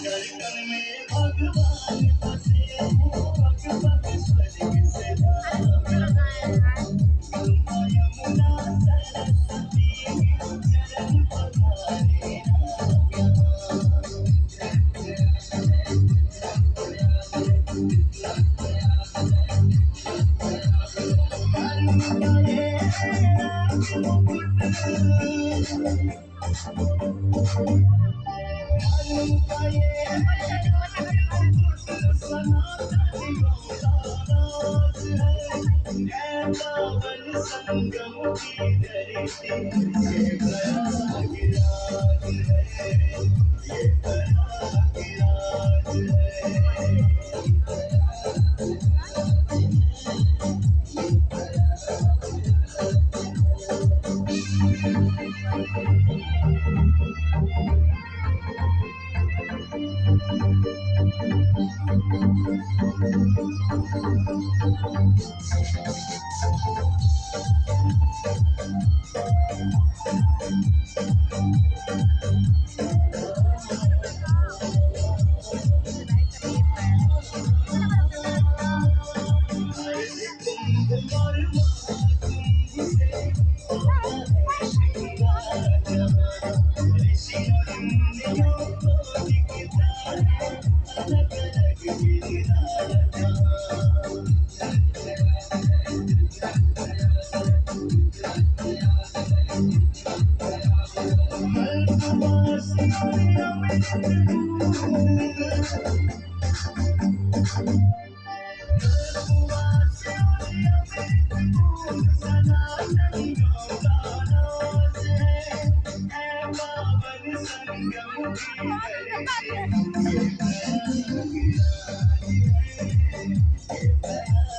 धड़कन में भगवान बसे हो, पग पग स्वर्ग से गंगा यमुना सरस्वती चरण पधारे संगम की धरती ये प्रयागराज है, ये प्रयागराज है। कुंभ और महाकुंभ से होता है श्रृंगार जहाँ, ऋषि मुनियों को दिखता है अलग अलग गिरिराज जहाँ। कल्पवासी अमृत दूर, सनातन गौदानास है पावन संगम की धरती ये प्रयागराज है, ये प्रयागराज